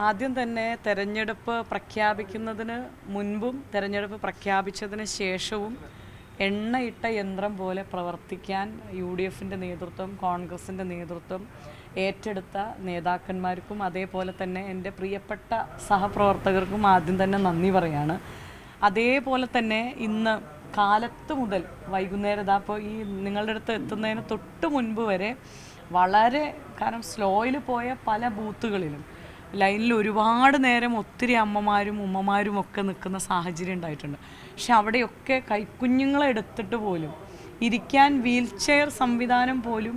ആദ്യം തന്നെ തെരഞ്ഞെടുപ്പ് പ്രഖ്യാപിക്കുന്നതിന് മുൻപും തെരഞ്ഞെടുപ്പ് പ്രഖ്യാപിച്ചതിന് ശേഷവും എണ്ണയിട്ട യന്ത്രം പോലെ പ്രവർത്തിക്കാൻ UDFൻ്റെ നേതൃത്വം, കോൺഗ്രസിൻ്റെ നേതൃത്വം ഏറ്റെടുത്ത നേതാക്കന്മാർക്കും അതേപോലെ തന്നെ എൻ്റെ പ്രിയപ്പെട്ട സഹപ്രവർത്തകർക്കും ആദ്യം തന്നെ നന്ദി പറയാണ്. അതേപോലെ തന്നെ ഇന്ന് കാലത്ത് മുതൽ വൈകുന്നേരം അപ്പോൾ ഈ നിങ്ങളുടെ അടുത്ത് എത്തുന്നതിന് തൊട്ട് മുൻപ് വരെ വളരെ കാരണം സ്ലോയിൽ പോയ പല ബൂത്തുകളിലും ലൈനിൽ ഒരുപാട് നേരം ഒത്തിരി അമ്മമാരും ഉമ്മമാരും ഒക്കെ നിൽക്കുന്ന സാഹചര്യം ഉണ്ടായിട്ടുണ്ട്. പക്ഷെ അവിടെയൊക്കെ കൈക്കുഞ്ഞുങ്ങളെ എടുത്തിട്ട് പോലും ഇരിക്കാൻ വീൽ ചെയർ സംവിധാനം പോലും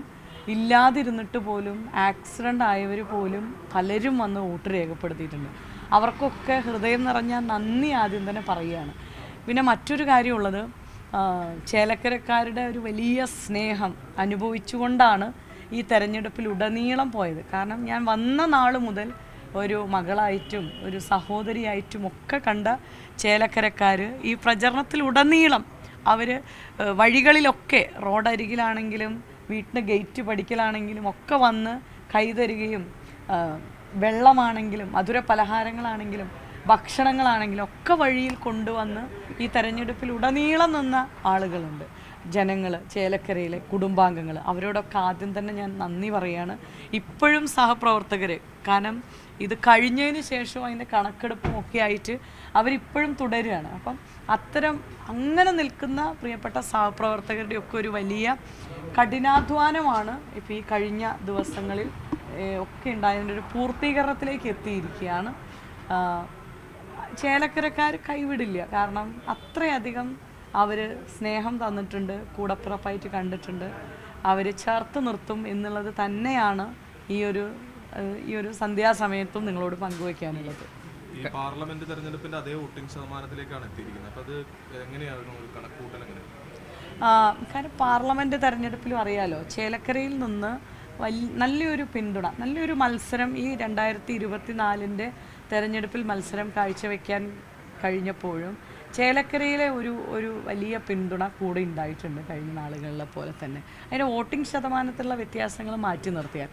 ഇല്ലാതിരുന്നിട്ട് പോലും ആക്സിഡൻ്റ് ആയവർ പോലും പലരും വന്ന് വോട്ട് രേഖപ്പെടുത്തിയിട്ടുണ്ട്. അവർക്കൊക്കെ ഹൃദയം നിറഞ്ഞ നന്ദി ആദ്യം തന്നെ പറയുകയാണ്. പിന്നെ മറ്റൊരു കാര്യമുള്ളത്, ചേലക്കരക്കാരുടെ ഒരു വലിയ സ്നേഹം അനുഭവിച്ചുകൊണ്ടാണ് ഈ തെരഞ്ഞെടുപ്പിലുടനീളം പോയത്. കാരണം ഞാൻ വന്ന നാൾ മുതൽ ഒരു മകളായിട്ടും ഒരു സഹോദരിയായിട്ടും ഒക്കെ കണ്ട ചേലക്കരക്കാർ ഈ പ്രചരണത്തിലുടനീളം അവർ വഴികളിലൊക്കെ റോഡരികിലാണെങ്കിലും വീട്ടിൻ്റെ ഗേറ്റ് പടിക്കലാണെങ്കിലും ഒക്കെ വന്ന് കൈതരുകയും വെള്ളമാണെങ്കിലും മധുര പലഹാരങ്ങളാണെങ്കിലും ഭക്ഷണങ്ങളാണെങ്കിലും ഒക്കെ വഴിയിൽ കൊണ്ടുവന്ന് ഈ തെരഞ്ഞെടുപ്പിലുടനീളം നിന്ന ആളുകളുണ്ട്. ജനങ്ങൾ, ചേലക്കരയിലെ കുടുംബാംഗങ്ങൾ, അവരോടൊക്കെ ആദ്യം തന്നെ ഞാൻ നന്ദി പറയുകയാണ്. ഇപ്പോഴും സഹപ്രവർത്തകർ, കാരണം ഇത് കഴിഞ്ഞതിന് ശേഷം അതിൻ്റെ കണക്കെടുപ്പും ഒക്കെ ആയിട്ട് അവരിപ്പോഴും തുടരുകയാണ്. അപ്പം അങ്ങനെ നിൽക്കുന്ന പ്രിയപ്പെട്ട സഹപ്രവർത്തകരുടെയൊക്കെ ഒരു വലിയ കഠിനാധ്വാനമാണ് ഇപ്പോൾ ഈ കഴിഞ്ഞ ദിവസങ്ങളിൽ ഒക്കെ ഉണ്ടായതിൻ്റെ ഒരു പൂർത്തീകരണത്തിലേക്ക് എത്തിയിരിക്കുകയാണ്. ചേലക്കരക്കാർ കൈവിടില്ല, കാരണം അത്രയധികം അവർ സ്നേഹം തന്നിട്ടുണ്ട്, കൂടപ്പിറപ്പായിട്ട് കണ്ടിട്ടുണ്ട്, അവർ ചേർത്ത് നിർത്തും എന്നുള്ളത് തന്നെയാണ് ഈ ഒരു സന്ധ്യാസമയത്തും നിങ്ങളോട് പങ്കുവയ്ക്കാനുള്ളത്. ഈ പാർലമെന്റ് തെരഞ്ഞെടുപ്പിന്റെ അതേ വോട്ടിംഗ് ശതമാനത്തിലേക്കാണ് എത്തിയിരിക്കുന്നത്. അപ്പോൾ അത് എങ്ങനെയാണ് കണക്കൂട്ടൽ? കാരണം പാർലമെന്റ് തെരഞ്ഞെടുപ്പിലും അറിയാലോ, ചേലക്കരയിൽ നിന്ന് നല്ലൊരു പിന്തുണ, നല്ലൊരു മത്സരം ഈ 2024 തെരഞ്ഞെടുപ്പിൽ മത്സരം കാഴ്ചവെക്കാൻ കഴിഞ്ഞപ്പോഴും ചേലക്കരയിലെ ഒരു വലിയ പിന്തുണ കൂടെ ഉണ്ടായിട്ടുണ്ട് കഴിഞ്ഞ നാളുകളിലെ പോലെ തന്നെ. അതിൻ്റെ വോട്ടിംഗ് ശതമാനത്തിലുള്ള വ്യത്യാസങ്ങൾ മാറ്റി നിർത്തിയാൽ.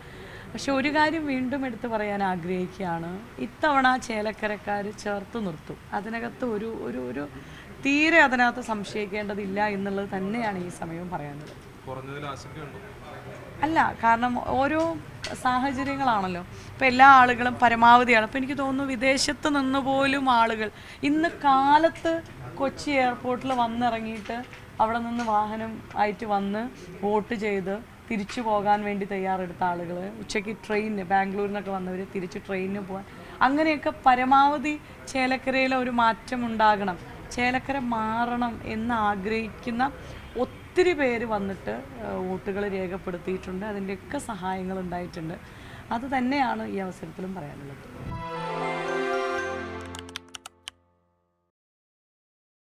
പക്ഷെ ഒരു കാര്യം വീണ്ടും എടുത്തു പറയാൻ ആഗ്രഹിക്കുകയാണ്, ഇത്തവണ ചേലക്കരക്കാർ ചേർത്ത് നിർത്തും. അതിനകത്ത് ഒരു തീരെ അതിനകത്ത് സംശയിക്കേണ്ടതില്ല എന്നുള്ളത് തന്നെയാണ് ഈ സമയവും പറയാനുള്ളത്. അല്ല, കാരണം ഓരോ സാഹചര്യങ്ങളാണല്ലോ. ഇപ്പം എല്ലാ ആളുകളും പരമാവധിയാണ്. അപ്പോൾ എനിക്ക് തോന്നുന്നു വിദേശത്ത് നിന്ന് പോലും ആളുകൾ ഇന്ന് കാലത്ത് കൊച്ചി എയർപോർട്ടിൽ വന്നിറങ്ങിയിട്ട് അവിടെ നിന്ന് വാഹനം ആയിട്ട് വന്ന് വോട്ട് ചെയ്ത് തിരിച്ചു പോകാൻ വേണ്ടി തയ്യാറെടുത്ത ആളുകൾ, ഉച്ചയ്ക്ക് ട്രെയിനിന് ബാംഗ്ലൂരിൽ നിന്നൊക്കെ വന്നവർ തിരിച്ച് ട്രെയിനിന് പോകാൻ, അങ്ങനെയൊക്കെ പരമാവധി ചേലക്കരയിലെ ഒരു മാറ്റം ഉണ്ടാകണം, ചേലക്കര മാറണം എന്ന് ആഗ്രഹിക്കുന്ന ഒത്തിരി പേര് വന്നിട്ട് വോട്ടുകൾ രേഖപ്പെടുത്തിയിട്ടുണ്ട്. അതിൻ്റെയൊക്കെ സഹായങ്ങൾ ഉണ്ടായിട്ടുണ്ട്. അത് തന്നെയാണ് ഈ അവസരത്തിലും പറയാനുള്ളത്.